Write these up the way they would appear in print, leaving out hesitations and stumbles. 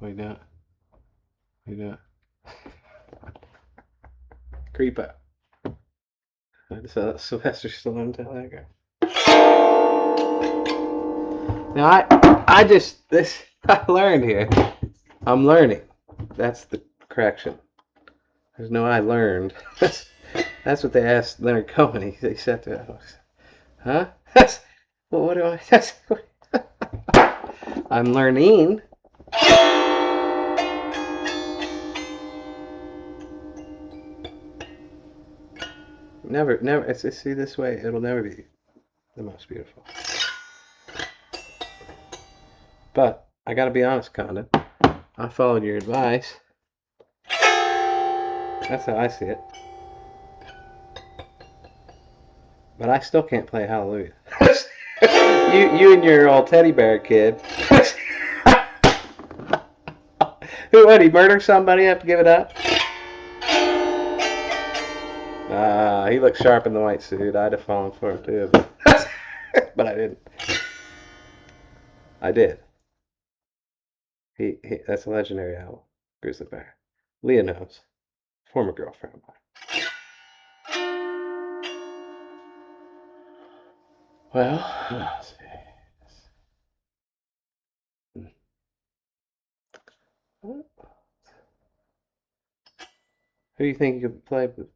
What you doing? What you doing? Creep up. So Sylvester Stallone tell that guy. Now I just this I learned here. I'm learning. That's the correction. There's no I learned. That's what they asked Leonard Cohen. They said to him, huh? Well, what do I? I'm learning. Never. See this way. It'll never be the most beautiful. But I got to be honest, Condon. I followed your advice. That's how I see it. But I still can't play Hallelujah. you and your old teddy bear kid. Who would he murder somebody? Have to give it up? He looked sharp in the white suit. I'd have fallen for him too, but I didn't. I did. That's a legendary owl, grizzly bear. Leah knows. Former girlfriend of mine. Well, let's see. Who do you think you could play with?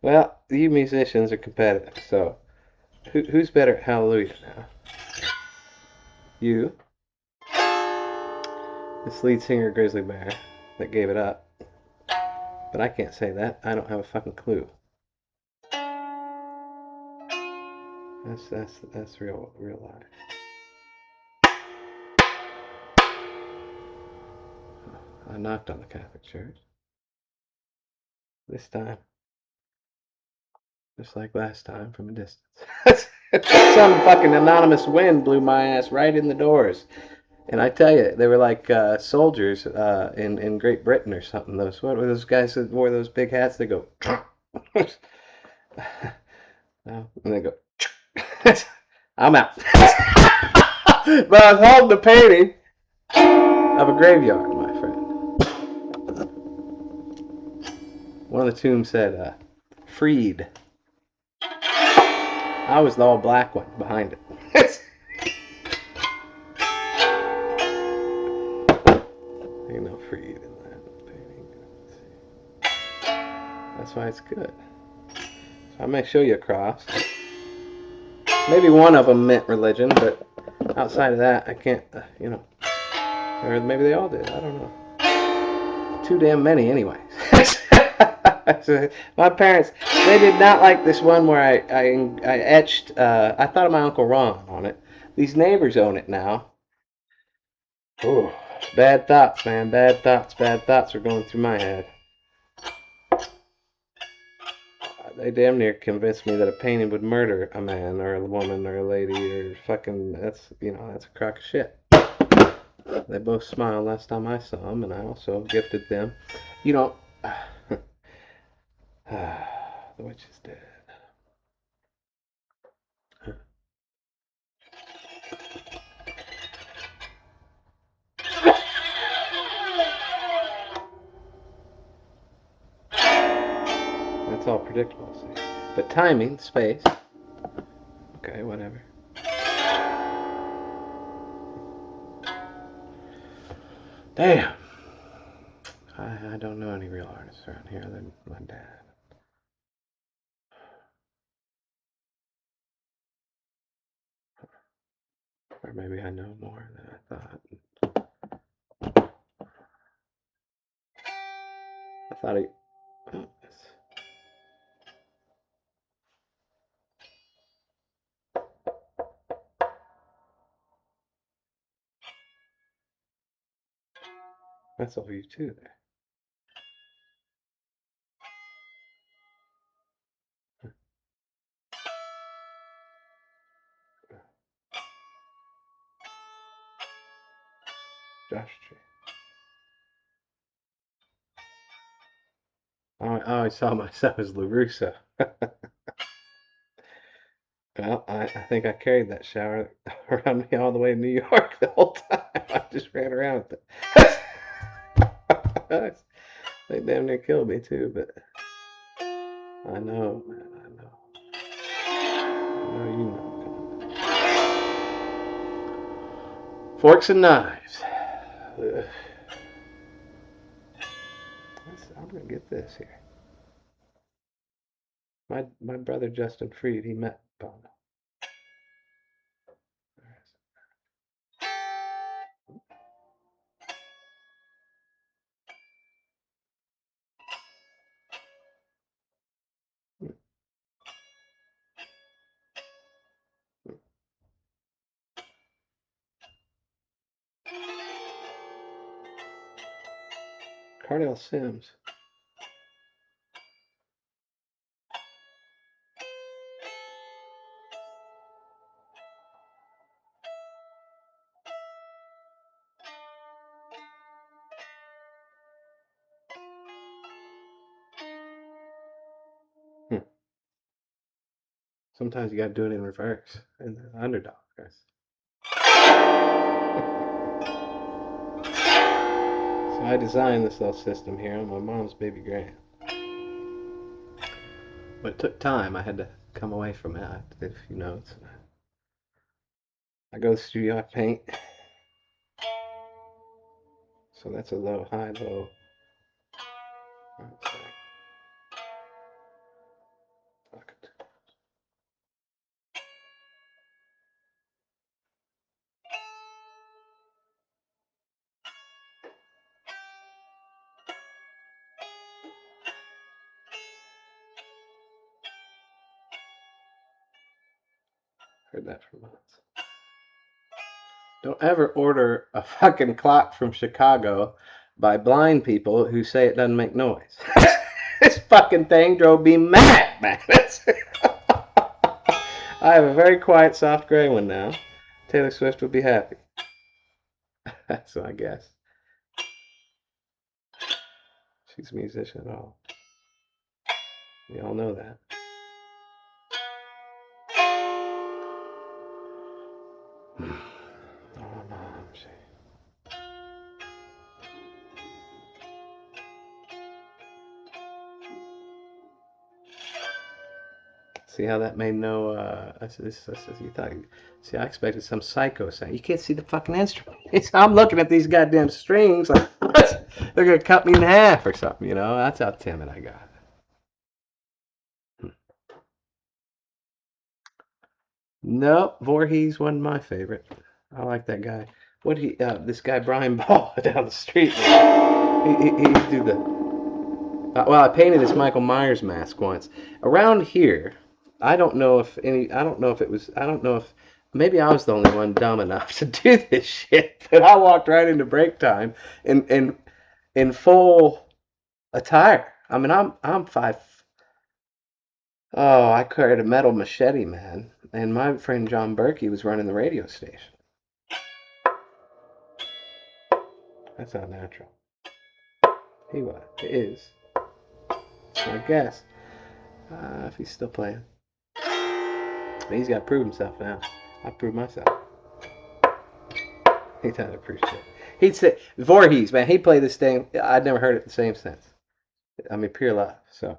Well, you musicians are competitive, so who's better at Hallelujah now? You, this lead singer Grizzly Bear that gave it up. But I can't say that. I don't have a fucking clue. That's real life. I knocked on the Catholic Church. This time, just like last time, from a distance. Some fucking anonymous wind blew my ass right in the doors. And I tell you, they were like soldiers in Great Britain or something. What were those guys that wore those big hats? They go, and they go, I'm out. But I was holding the painting of a graveyard, my friend. One of the tombs said, freed. I was the all black one behind it. Ain't no freed in that painting. That's why it's good. So I may show you a cross. Maybe one of them meant religion, but outside of that, I can't, or maybe they all did. I don't know. Too damn many, anyway. My parents, they did not like this one where I etched, I thought of my Uncle Ron on it. These neighbors own it now. Oh, bad thoughts, man. Bad thoughts are going through my head. They damn near convinced me that a painting would murder a man or a woman or a lady or fucking, that's a crock of shit. They both smiled last time I saw them, and I also gifted them. The witch is dead. That's all predictable, see. But timing, space. Okay, whatever. Damn. I don't know any real artists around here other than my dad. Or maybe I know more than I thought. I thought he. Oh, that's all you too there. Josh Tree. I always saw myself as LaRusso. Well, I think I carried that shower around me all the way to New York the whole time. I just ran around with it. They damn near killed me too, but I know, man, I know. I know you know. Forks and knives. Ugh. I'm gonna get this here. My brother Justin Freed, he met Bono. Cardell Sims. Sometimes you gotta do it in reverse, in the underdog. So I designed this little system here on my mom's baby grand. But it took time. I had to come away from it. I did a few notes. I go to the studio, I paint. So that's a low, high, low. Heard that for months. Don't ever order a fucking clock from Chicago by blind people who say it doesn't make noise. This fucking thing drove me mad, man. I have a very quiet, soft gray one now. Taylor Swift would be happy. That's my guess. She's a musician at all. We all know that. See how that made no, you thought, see, I expected some psycho sound. You can't see the fucking instrument. I'm looking at these goddamn strings like, they're going to cut me in half or something, you know? That's how timid I got. Nope, Voorhees wasn't my favorite. I like that guy. This guy Brian Ball down the street. He do the. Well, I painted his Michael Myers mask once. Around here, I don't know if maybe I was the only one dumb enough to do this shit. But I walked right into break time in full attire. I mean, I'm five. Oh, I carried a metal machete, man. And my friend John Berkey was running the radio station. That's not natural. He was. It is. I guess. If he's still playing. But he's got to prove himself now. I proved myself. He doesn't appreciate it. He'd say, Voorhees, man, he played this thing. I'd never heard it the same since. I mean, pure love. So,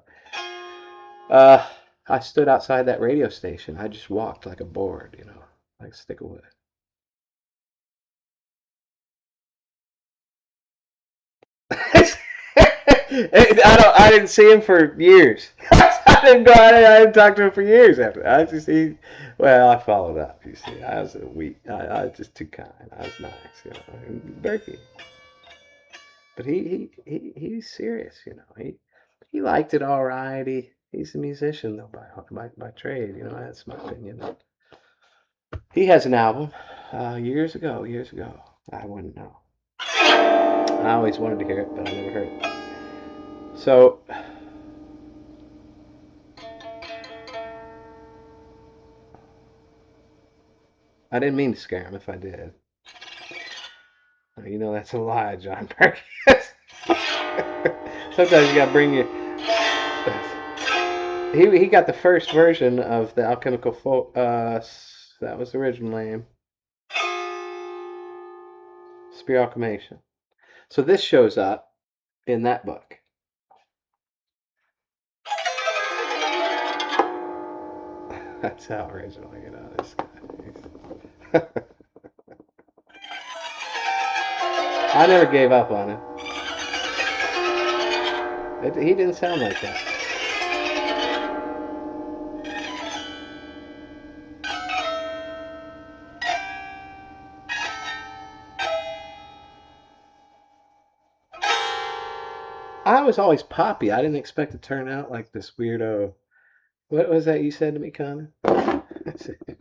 I stood outside that radio station. I just walked like a board, you know, like a stick of wood. I didn't see him for years. I didn't talk to him for years after that. I followed up. You see, I was I was just too kind. I was nice, you know. Berkey, but he's serious, you know. He liked it all right. He's a musician though by trade, you know. That's my opinion. He has an album, years ago. I wouldn't know. I always wanted to hear it, but I never heard it. So, I didn't mean to scare him if I did. You know that's a lie, John Perkins. Sometimes you gotta bring you. He got the first version of the Alchemical Folk. That was the original name. Spiroclamation. So this shows up in that book. That's how original, this guy. I never gave up on him. He didn't sound like that. I was always poppy. I didn't expect to turn out like this weirdo. What was that you said to me, Connor?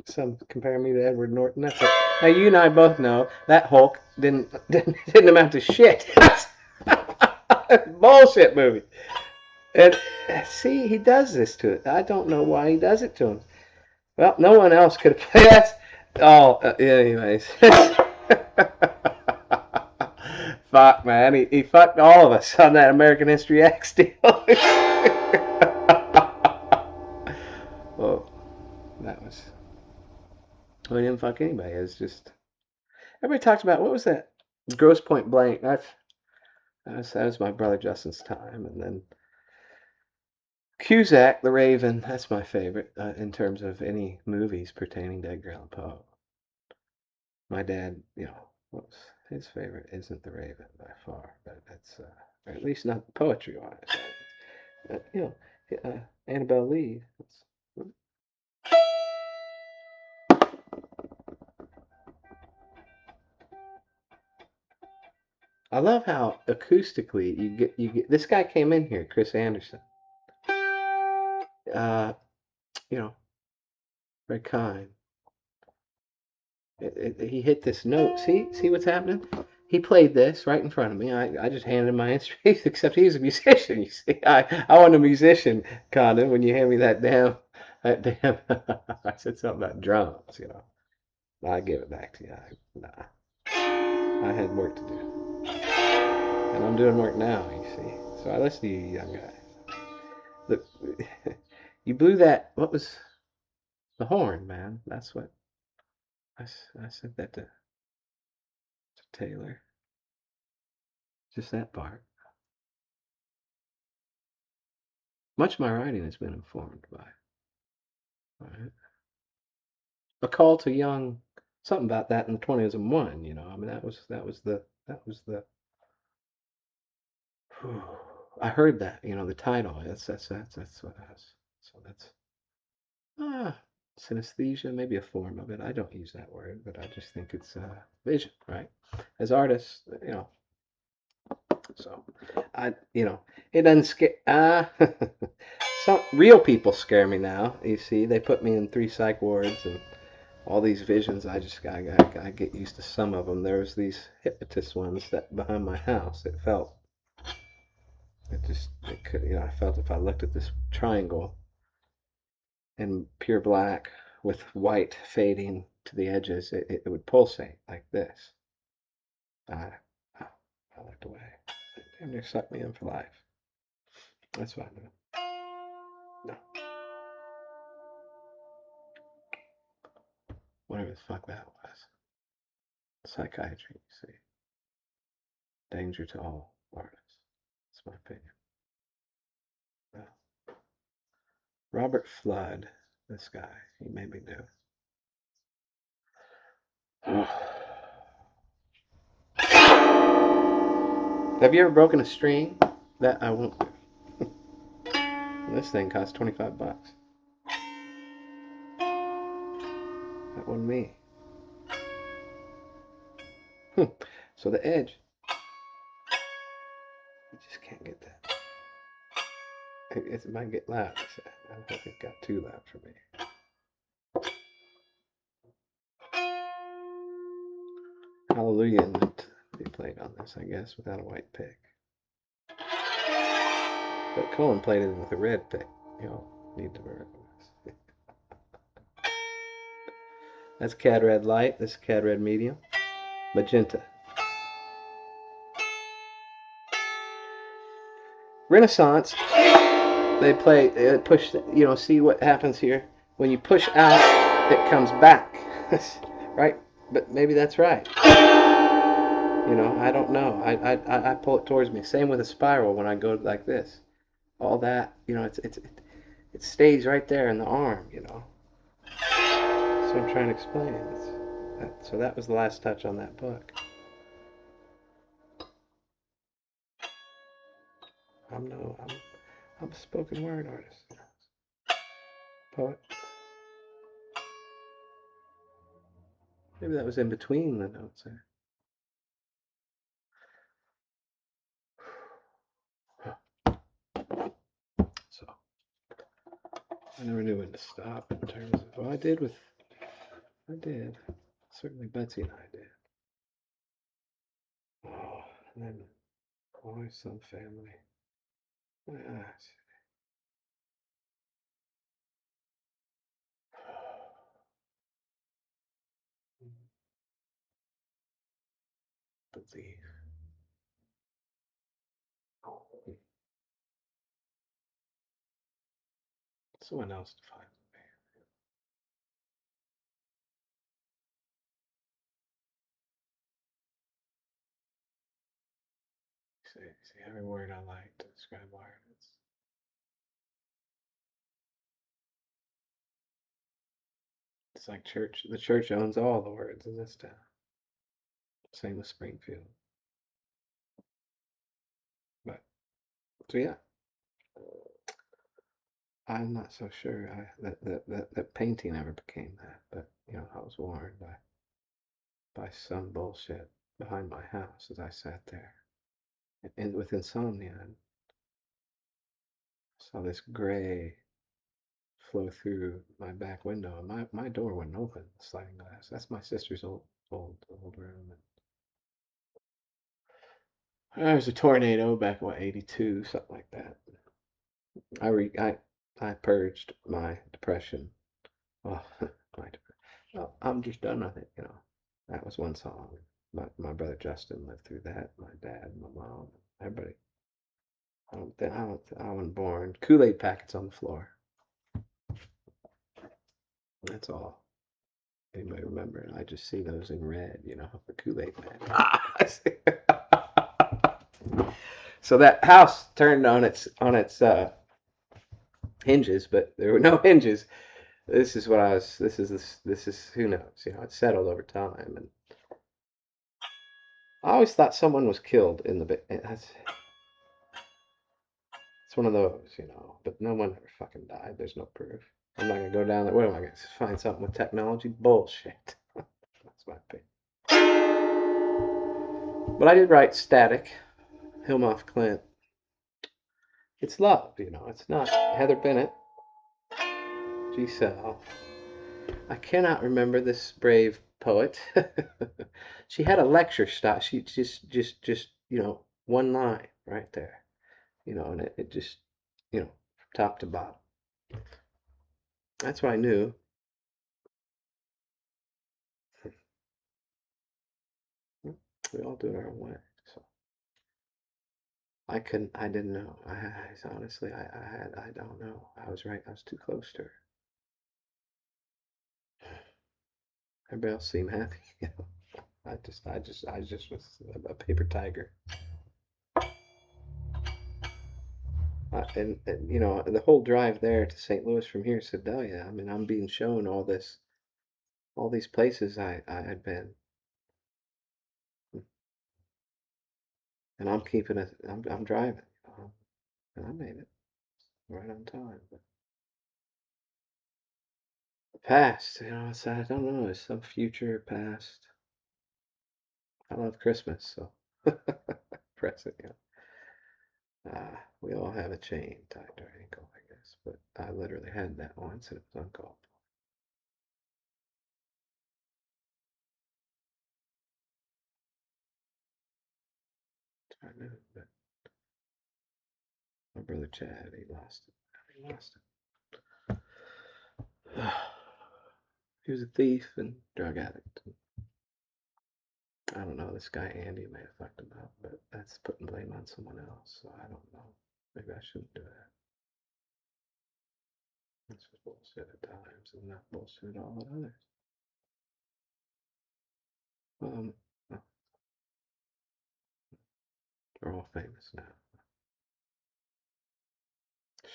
Some comparing me to Edward Norton. That's it. Now you and I both know that Hulk didn't amount to shit. Bullshit movie. And see, he does this to it. I don't know why he does it to him. Well, no one else could have played that. Oh, anyways. Fuck, man. He fucked all of us on that American History X deal. Oh, that was... Well, he didn't fuck anybody. It's just... Everybody talks about... What was that? Grosse Point Blank. That was my brother Justin's time. And then... Cusack, the Raven. That's my favorite in terms of any movies pertaining to Edgar Allan Poe. My dad, what was his favorite isn't the Raven by far, but that's or at least not poetry wise. Annabelle Lee. I love how acoustically you get. This guy came in here, Chris Anderson. Very kind. He hit this note. See what's happening? He played this right in front of me. I just handed him my instrument, except he's a musician. You see, I want a musician, Condon. When you hand me that damn, I said something about drums. I give it back to you. I had work to do, and I'm doing work now. You see, so I listen to you, young guys. Look, you blew that. What was the horn, man? That's what. I said that to Taylor. Just that part. Much of my writing has been informed by. Right? A call to young, something about that in 2001. I mean that was the. Whew, I heard that. The title. That's what it was. So that's synesthesia, maybe a form of it. I don't use that word, but I just think it's vision, right? As artists, So, it doesn't scare. Some real people scare me now. You see, they put me in 3 psych wards and all these visions. I get used to some of them. There was these hypnotist ones that behind my house. It could. I felt if I looked at this triangle in pure black with white fading to the edges, it would pulsate like this. I looked away. And they sucked me in for life. That's what I do. No. Whatever the fuck that was. Psychiatry, you see. Danger to all artists. That's my opinion. Well, Robert Flood, this guy, he made me do. Have you ever broken a string? That I won't do. This thing costs $25. That wasn't me. So the edge, you just can't get that. It might get loud. I don't think it got too loud for me. Hallelujah meant they played on this, I guess, without a white pick. But Cohen played it with a red pick. Need to verify this. That's Cad Red Light. This is Cad Red Medium. Magenta. Renaissance. They push. See what happens here. When you push out, it comes back. Right? But maybe that's right. I don't know. I pull it towards me. Same with a spiral when I go like this. All that, it stays right there in the arm. So I'm trying to explain. So that was the last touch on that book. I'm a spoken word artist, poet. Maybe that was in between the notes there. So I never knew when to stop in terms of. Well, I did. Certainly Betsy and I did. Oh, and then always some family. Ah, believe. Someone else defines me. See, every word I like to describe art. It's like church. The church owns all the words in this town. Same with Springfield. But so yeah, I'm not so sure that painting ever became that. But I was warned by some bullshit behind my house as I sat there and with insomnia and saw this gray flow through my back window, and my door wouldn't open, the sliding glass. That's my sister's old room. And there was a tornado back in what, 82, something like that. I re I purged my depression. Oh, well, I'm just done with it. That was one song. My brother Justin lived through that. My dad, my mom, everybody. I wasn't born. Kool-Aid packets on the floor. That's all. Anybody remember? I just see those in red, the Kool-Aid man. So that house turned on its hinges, but there were no hinges. This is what I was. This is who knows. It settled over time, and I always thought someone was killed in the. It's one of those. But no one ever fucking died. There's no proof. I'm not gonna go down that. What am I gonna find something with technology? Bullshit. That's my opinion. But I did write Static, Hillmoth Clint. It's love. It's not Heather Bennett, G Cell. I cannot remember this brave poet. She had a lecture style. She just one line right there. And it just, from top to bottom. That's what I knew. We all do it our own way. So I didn't know. Honestly, I don't know. I was right. I was too close to her. Everybody else seemed happy. I just was a paper tiger. And the whole drive there to St. Louis from here, Sedalia. I mean, I'm being shown all these places I had been, and I'm keeping it. I'm driving, and I made it right on time. But the past, I don't know. It's some future past. I love Christmas, so present. We all have a chain tied to our ankle, I guess. But I literally had that once, and it was uncalled for. I knew, but my brother Chad, he lost it. He lost it. He was a thief and drug addict. I don't know. This guy Andy may have fucked him up, but that's putting blame on someone else. So I don't know. Maybe I shouldn't do that. This was bullshit at times, and not bullshit at all at others. Um, They're all famous now.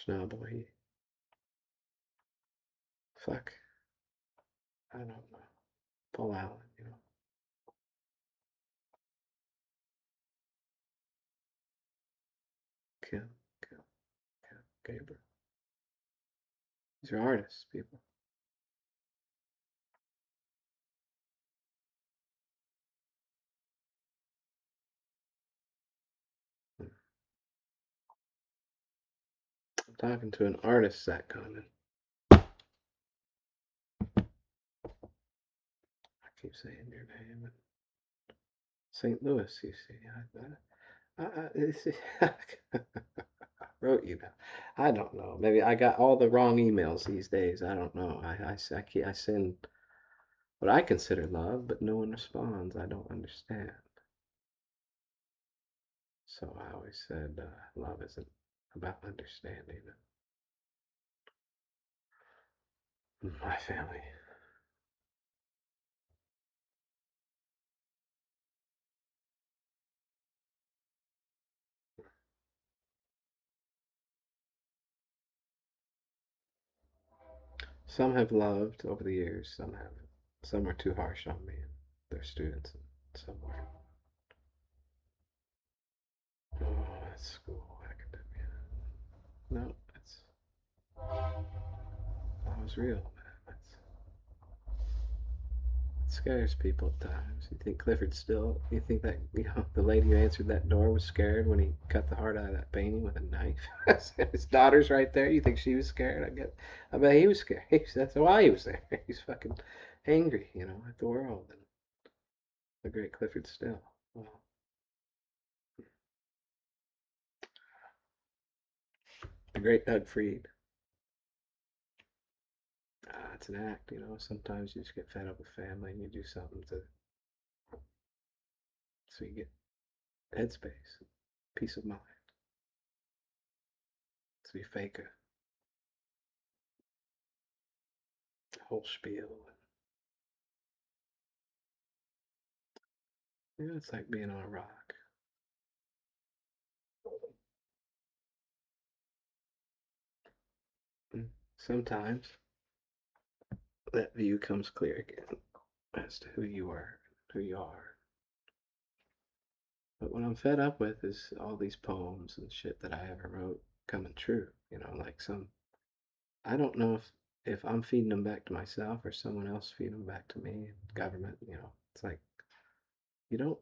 Schnabel, fuck, I don't know. Paul Allen, Kim, Kim, Kim, Gabriel. These are artists, people. I'm talking to an artist, Zach Condon. I keep saying your name. St. Louis, you see. I wrote you down. I don't know. Maybe I got all the wrong emails these days. I don't know. I send what I consider love, but no one responds. I don't understand. So I always said love isn't about understanding my family. Some have loved over the years. Some haven't. Some are too harsh on me and their students, and some weren't. Oh, that's school academia. No, that's that was real, man. It scares people at times. You think Clifford Still? You think that the lady who answered that door was scared when he cut the heart out of that painting with a knife? His daughter's right there. You think she was scared? I bet he was scared. That's why he was there. He's fucking angry, at the world and the great Clifford Still. Well, the great Doug Freed. It's an act, Sometimes you just get fed up with family and you do something so you get headspace, peace of mind. So you fake a whole spiel. It's like being on a rock. And sometimes that view comes clear again as to who you were, who you are. But what I'm fed up with is all these poems and shit that I ever wrote coming true. Like I don't know if I'm feeding them back to myself or someone else feeding them back to me. Government, it's like you don't.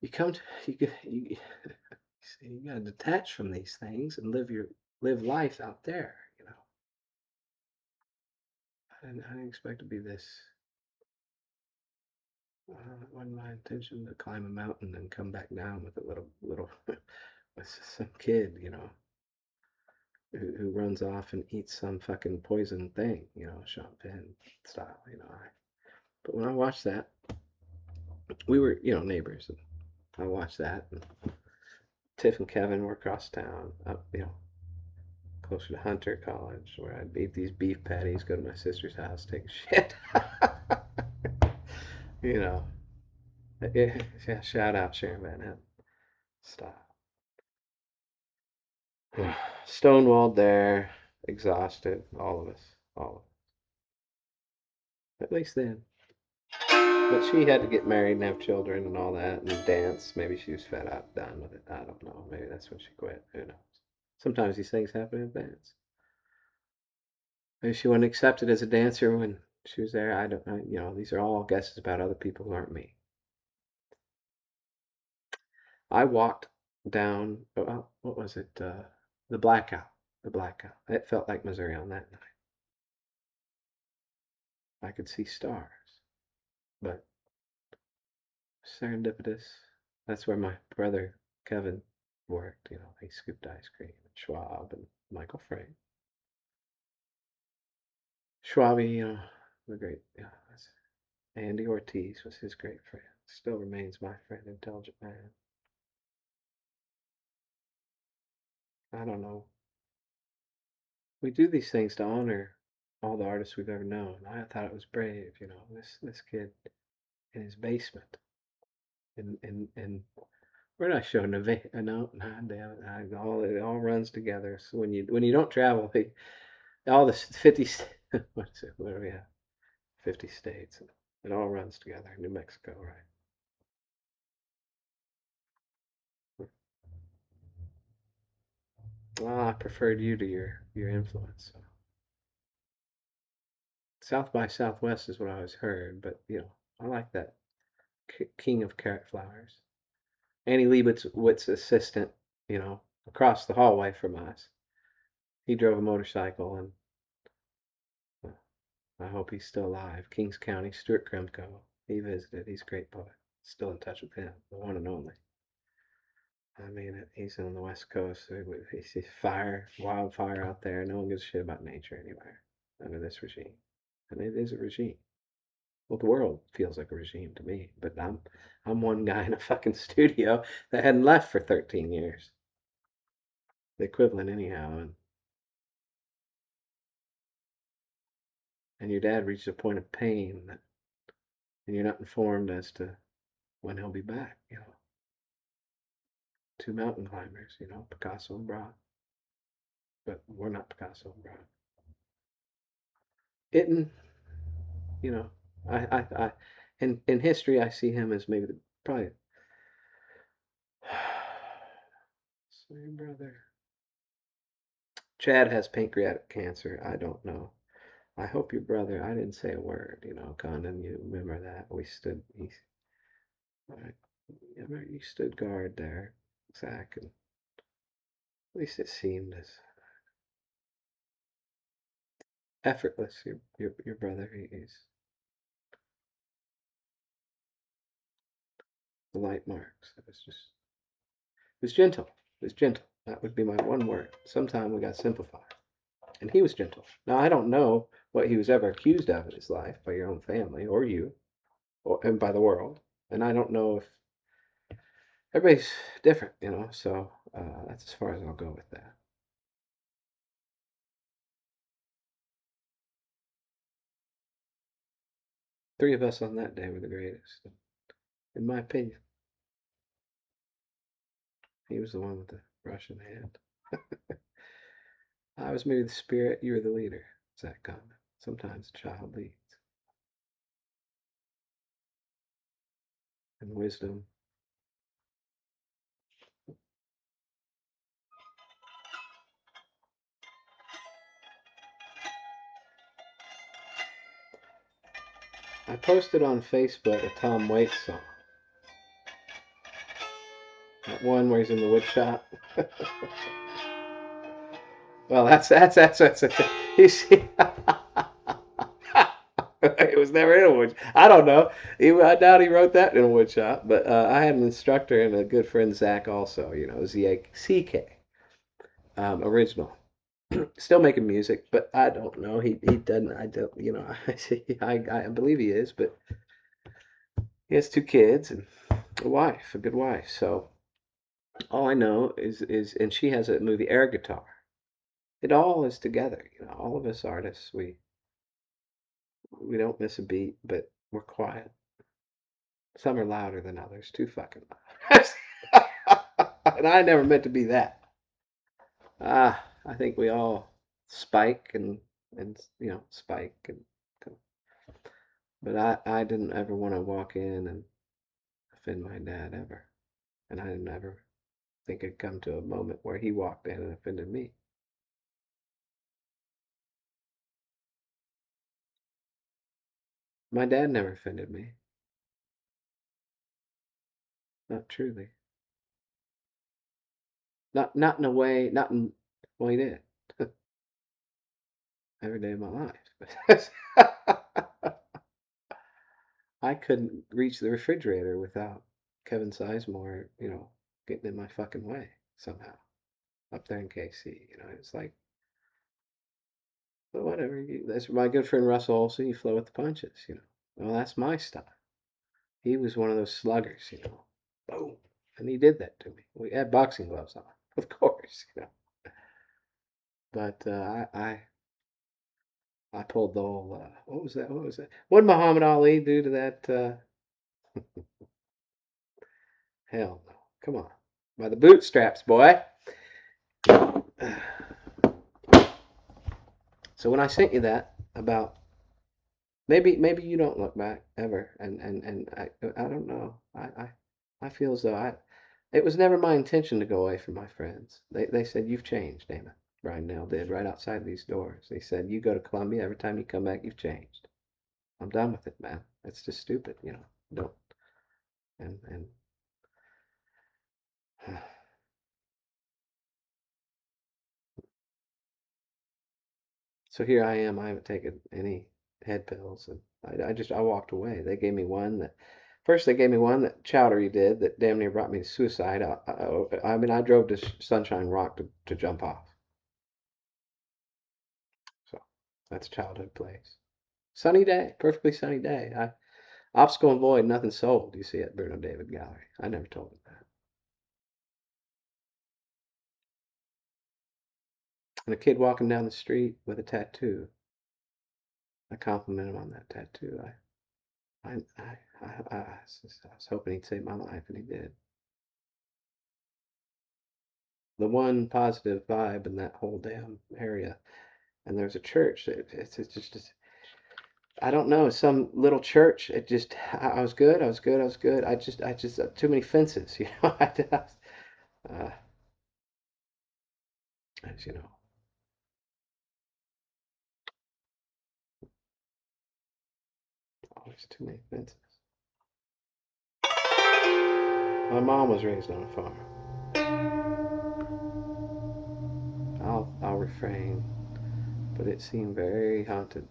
You come to you you gotta detach from these things and live life out there. I didn't expect to be this. It wasn't my intention to climb a mountain and come back down with a little with some kid, who runs off and eats some fucking poison thing, Sean Penn style, but when I watched that, we were, neighbors, and I watched that, and Tiff and Kevin were across town, up, closer to Hunter College, where I'd eat these beef patties, go to my sister's house, take a shit. you know, yeah, shout out Sharon Van Etten. Stop. Stonewalled there, exhausted, all of us, all of us. At least then. But she had to get married and have children and all that and dance. Maybe she was fed up, done with it. I don't know. Maybe that's when she quit. Who knows? Sometimes these things happen in advance. Maybe she wasn't accepted as a dancer when she was there. I don't know. These are all guesses about other people who aren't me. I walked down, what was it? The Blackout. The Blackout. It felt like Missouri on that night. I could see stars, but serendipitous. That's where my brother Kevin worked. He scooped ice cream and Schwab and Michael Frey. Schwabi, the great, Andy Ortiz was his great friend. Still remains my friend, intelligent man. I don't know. We do these things to honor all the artists we've ever known. I thought it was brave, this kid in his basement in We're not showing the no, not damn it. It all runs together. So when you don't travel, all the 50 what is it? What do we have? 50 states. It all runs together. New Mexico, right? Well, I preferred you to your influence. So. South by Southwest is what I always heard, but I like that King of Carrot Flowers. Annie Leibovitz's assistant, across the hallway from us. He drove a motorcycle, and uh, I hope he's still alive. Kings County, Stuart Kremko. He visited. He's a great poet. Still in touch with him, the one and only. I mean, he's on the West Coast. He's fire, wildfire out there. No one gives a shit about nature anywhere under this regime. And it is a regime. Well, the world feels like a regime to me, but I'm one guy in a fucking studio that hadn't left for 13 years. The equivalent anyhow, and your dad reaches a point of pain and you're not informed as to when he'll be back. Two mountain climbers, Picasso and Braque, but we're not Picasso and Braque. Itten, you know, I in history I see him as maybe probably same brother. Chad has pancreatic cancer. I don't know. I hope your brother. I didn't say a word. Condon. You remember that we stood. You stood guard there, Zach, and at least it seemed as effortless. Your brother. He's the light marks. It was gentle. It was gentle. That would be my one word. Sometime we got simplified. And he was gentle. Now I don't know what he was ever accused of in his life by your own family or you, and by the world. And I don't know if everybody's different, So that's as far as I'll go with that. Three of us on that day were the greatest, in my opinion. He was the one with the Russian hand. I was maybe the spirit, you were the leader. It's that comment. Sometimes a child leads. And wisdom. I posted on Facebook a Tom Waits song. That one where he's in the wood shop. Well, that's you see. It was never in a wood. I don't know. I doubt he wrote that in a wood shop. But I had an instructor and a good friend Zach also. ZACK original. Still making music, but I don't know. He doesn't. I don't. I believe he is, but he has two kids and a good wife. So all I know and she has a movie air guitar. It all is together. All of us artists, we don't miss a beat, but we're quiet. Some are louder than others, too fucking loud. And I never meant to be that. I think we all spike and spike and but I didn't ever want to walk in and offend my dad ever. And I didn't ever think it'd come to a moment where he walked in and offended me. My dad never offended me. Not truly. Not in a way, not in well he did. Every day of my life. I couldn't reach the refrigerator without Kevin Sizemore, getting in my fucking way somehow up there in KC. It's like, well, whatever. That's my good friend Russell Olson. You flow with the punches. Well, that's my style. He was one of those sluggers. Boom, and he did that to me. We had boxing gloves on, of course. But I pulled the whole. What was that? What was that? What did Muhammad Ali do to that? Hell no. Come on. By the bootstraps, boy. So when I sent you that about maybe you don't look back ever, and I don't know. I feel as though I it was never my intention to go away from my friends. They said you've changed, Damon. Brian Nell did right outside these doors. They said you go to Columbia every time you come back, you've changed. I'm done with it, man. It's just stupid, you know. Don't and so here I am. I haven't taken any head pills, and I walked away. They gave me one that first they gave me one that Chowdery did that damn near brought me to suicide. I mean, I drove to Sunshine Rock to jump off. So that's childhood place. Sunny day, perfectly sunny day. Obstacle and void, nothing sold. You see at Bruno David Gallery. I never told him that. And a kid walking down the street with a tattoo. I complimented him on that tattoo. I was hoping he'd save my life, and he did. The one positive vibe in that whole damn area. And there's a church. It's just I don't know, some little church. It just I was good. I was good. I was good. I just too many fences, you know. Uh, as you know, always too many fences. My mom was raised on a farm. I'll refrain, but it seemed very haunted.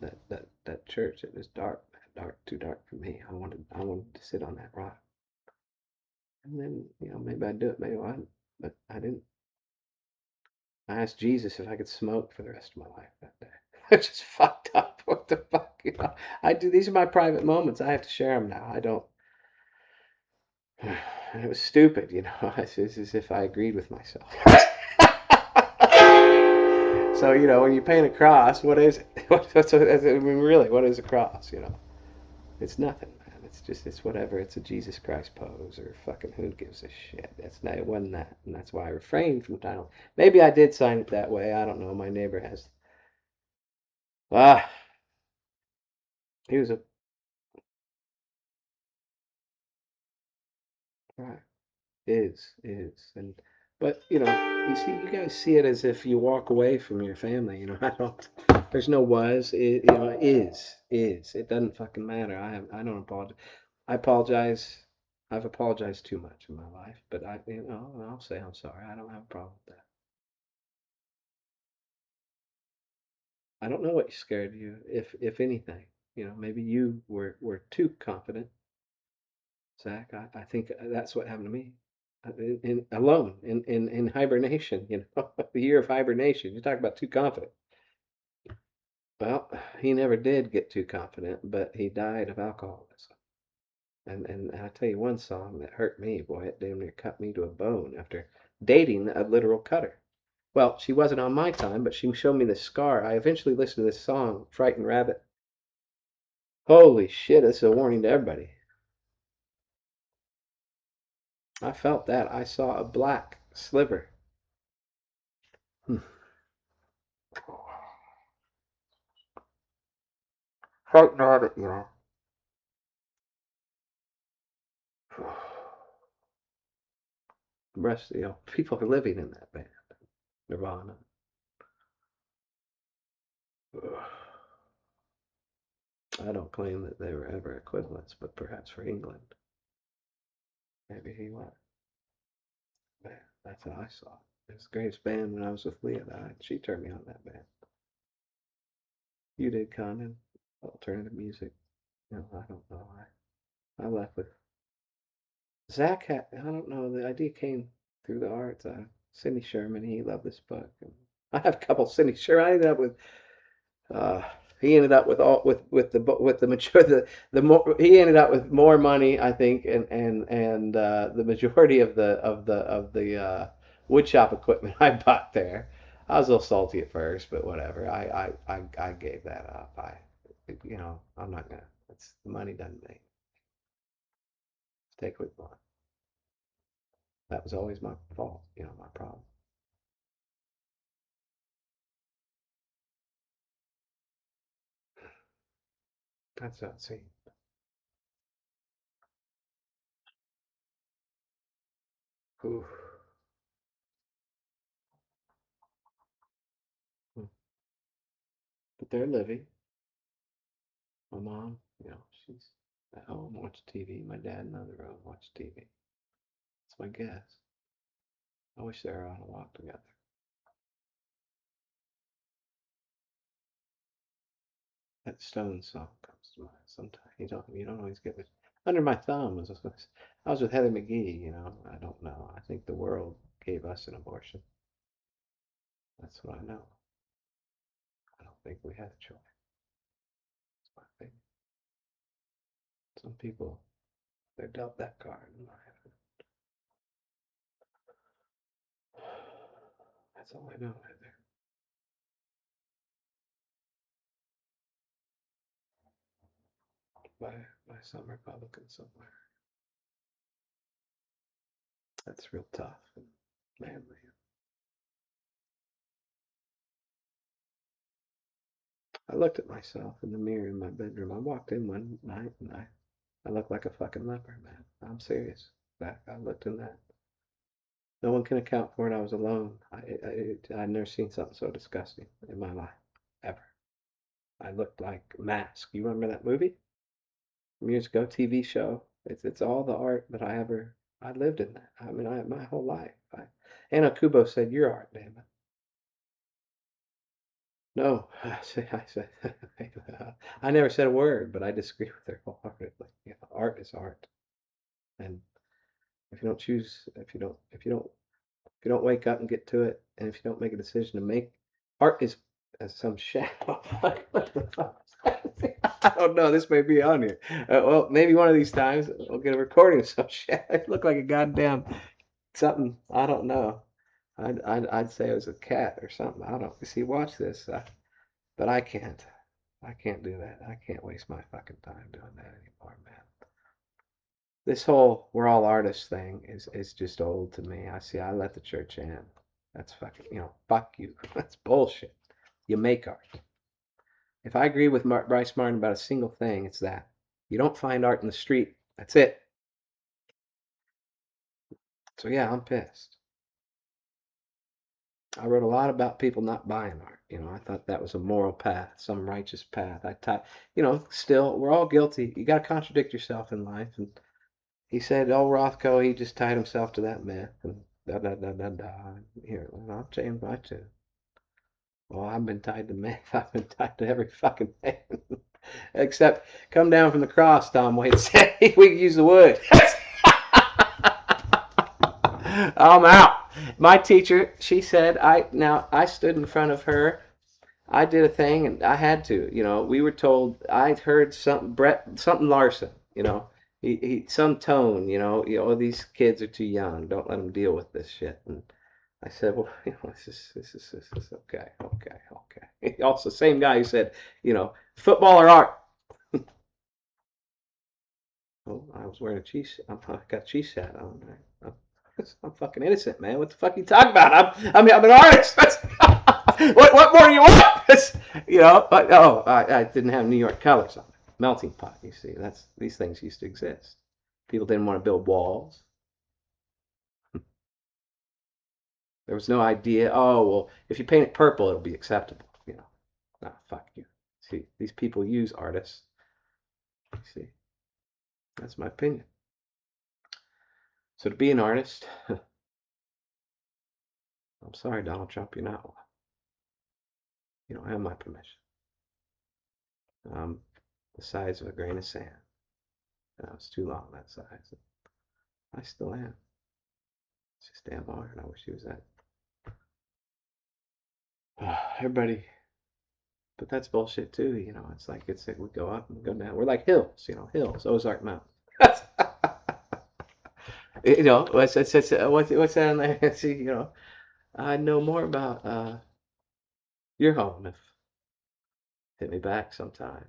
That church. It was dark, dark, too dark for me. I wanted to sit on that rock. And then, maybe I'd do it, maybe I wouldn't. But I didn't. I asked Jesus if I could smoke for the rest of my life that day. I just fucked up. What the fuck? I do. These are my private moments. I have to share them now. I don't. And it was stupid, It's as if I agreed with myself. So, when you paint a cross, what is it? I mean, really, what is a cross? It's nothing, man. It's whatever. It's a Jesus Christ pose or fucking who gives a shit. It wasn't that, and that's why I refrained from title. Maybe I did sign it that way. I don't know. My neighbor has. Ah, he was a right. Is, and but you see, you guys see it as if you walk away from your family. I don't. There's no was. Is. It doesn't fucking matter. I don't apologize. I apologize. I've apologized too much in my life, but I'll say I'm sorry. I don't have a problem with that. I don't know what scared you, if anything. Maybe you were too confident, Zach. I think that's what happened to me. Alone in hibernation, the year of hibernation. You talk about too confident. Well, he never did get too confident, but he died of alcoholism. And I tell you one song that hurt me, boy, it damn near cut me to a bone after dating a literal cutter. Well, she wasn't on my time, but she showed me this scar. I eventually listened to this song, Frightened Rabbit. Holy shit, this is a warning to everybody. I felt that. I saw a black sliver. Hmm. Frightened Rabbit, The rest, people are living in that band. Nirvana. I don't claim that they were ever equivalents, but perhaps for England, maybe he was. Man, that's how I saw it. It was the greatest band when I was with Leah. She turned me on that band. You did, Condon. Alternative music. I don't know. I left with Zach. I don't know. The idea came through the arts. Sidney Sherman. He loved this book. And I have a couple. Sidney Sherman. I ended up with Uh, he ended up with all with the mature the more he ended up with more money, I think, and the majority of the wood shop equipment I bought there. I was a little salty at first, but whatever. I gave that up. I'm not gonna. It's the money doesn't make. Take what you want. That was always my fault, my problem. That's how it seemed. Oof. Hmm. But they're living. My mom, she's at home, watch TV. My dad in the other room, watch TV. That's my guess. I wish they were on a walk together. That Stone song comes to mind sometimes. You don't always get it. Under My Thumb I was with Heather McGhee. I don't know. I think the world gave us an abortion. That's what I know. I don't think we had a choice. That's my opinion. Some people, they're dealt that card in life. That's all I know, Heather. By some Republican somewhere. That's real tough and manly. I looked at myself in the mirror in my bedroom. I walked in one night and I looked like a fucking leper, man. I'm serious. I looked in that. No one can account for it. I was alone. I'd never seen something so disgusting in my life, ever. I looked like Mask. You remember that movie? Years ago, TV show. It's all the art that I lived in that. I mean, my whole life. Anna Kubo said, "You're art, damn it." No, I said, I never said a word, but I disagree with her wholeheartedly. Art is art, and if you don't choose, if you don't wake up and get to it, and if you don't make a decision to make art is as some shadow. I don't know. This may be on here. Well, maybe one of these times we'll get a recording of some shit. It looked like a goddamn something. I don't know. I'd say it was a cat or something. I don't. See, watch this. But I can't. I can't do that. I can't waste my fucking time doing that anymore, man. This whole we're all artists thing is just old to me. I let the church in. That's fucking, fuck you. That's bullshit. You make art. If I agree with Bryce Martin about a single thing, it's that. You don't find art in the street. That's it. So yeah, I'm pissed. I wrote a lot about people not buying art. I thought that was a moral path, some righteous path. Still, we're all guilty. You got to contradict yourself in life. And he said, "Oh, Rothko, he just tied himself to that myth." And da da da da da. Here, well, I'll change my tune. Well, I've been tied to myth. I've been tied to every fucking thing. Except come down from the cross, Tom Waits said. We can use the wood. I'm out. My teacher, she said, I stood in front of her. I did a thing and I had to. We were told. I heard something Larson. He some tone. These kids are too young. Don't let them deal with this shit. And I said, well, this is okay, okay, okay. Also, same guy who said, football or art. Oh, I was wearing a cheese. I got a cheese hat on. I'm fucking innocent, man. What the fuck are you talking about? I'm an artist. What more do you want? I didn't have New York colors on it. Melting pot. You see, these things used to exist. People didn't want to build walls. There was no idea. Oh well, if you paint it purple, it'll be acceptable. Nah, fuck you. See, these people use artists. You see, that's my opinion. So to be an artist, I'm sorry, Donald Trump, you're not one. You don't have my permission. I'm the size of a grain of sand. And I was too long that size. I still am. It's just damn hard. I wish he was that. Everybody, but that's bullshit too. It's like we go up and go down. We're like hills, hills, Ozark Mountain. What's that in there? See, I know more about your home if hit me back sometime.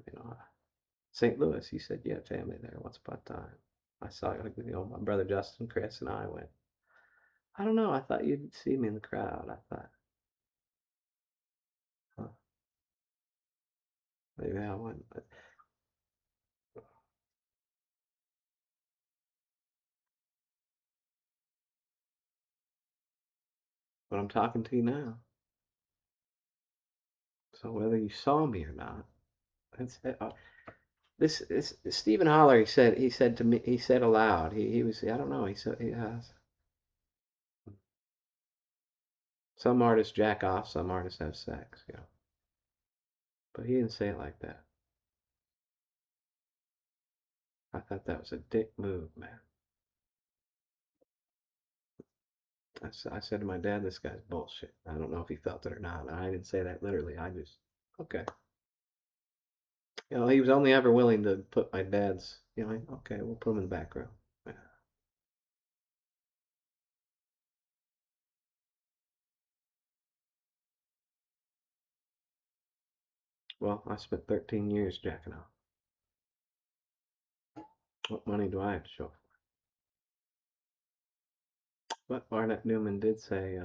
St. Louis. He said you had family there once upon a time. I saw, my brother Justin, Chris, and I went. I don't know. I thought you'd see me in the crowd. I thought, huh, maybe I wouldn't. But I'm talking to you now. So whether you saw me or not, it's, this is Stephen Holler. He said to me. He said aloud. He was. I don't know. He said he has. Some artists jack off. Some artists have sex. You know. But he didn't say it like that. I thought that was a dick move, man. I said to my dad, this guy's bullshit. I don't know if he felt it or not. I didn't say that literally. I just, okay. You know, he was only ever willing to put my dad's, you know, okay, we'll put him in the background. Yeah. Well, I spent 13 years jacking off. What money do I have to show for? But Barnett Newman did say,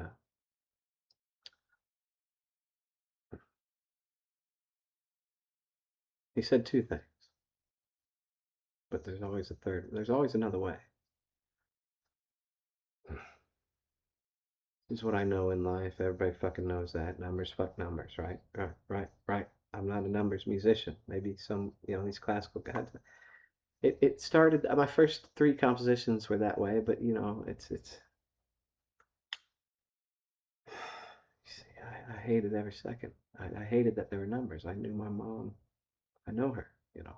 he said two things, but there's always a third. There's always another way. This is what I know in life. Everybody fucking knows that. Numbers fuck numbers, right? Right, right, right. I'm not a numbers musician. Maybe some, you know, these classical guys. It started. My first three compositions were that way, but you know, it's. See, I hated every second. I hated that there were numbers. I knew my mom. I know her. You know.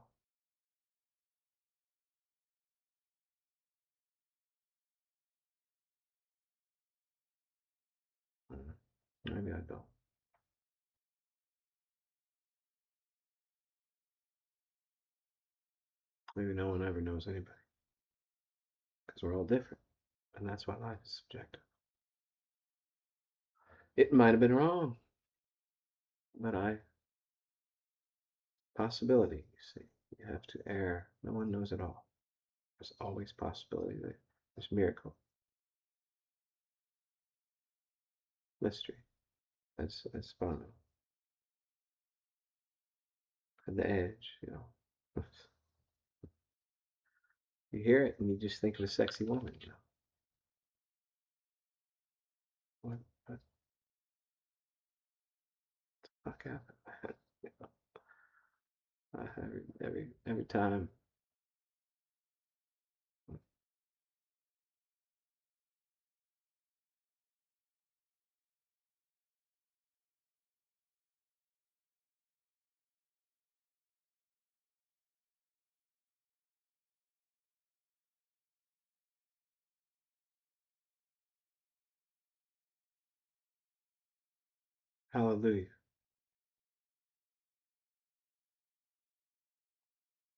Mm, maybe I don't. Maybe no one ever knows anybody because we're all different, and that's why life is subjective. It might have been wrong, but I possibility. You see, you have to err. No one knows it all. There's always possibility. There's miracle, mystery. As fun. At the edge, you know. You hear it and you just think of a sexy woman, you know. What the fuck happened? Every time. Hallelujah.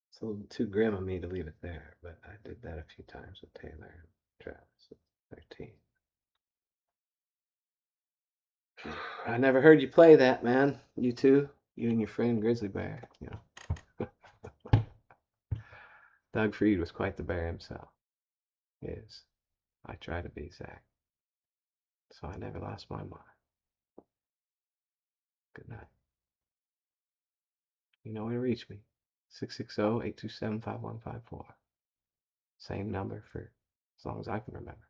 It's a little too grim of me to leave it there, but I did that a few times with Taylor and Travis and their team. I never heard you play that, man. You too? You and your friend Grizzly Bear, you know. Doug Freed was quite the bear himself. Is. I try to be Zach. So I never lost my mind. Good night. You know where to reach me. 660-827-5154. Same number for as long as I can remember.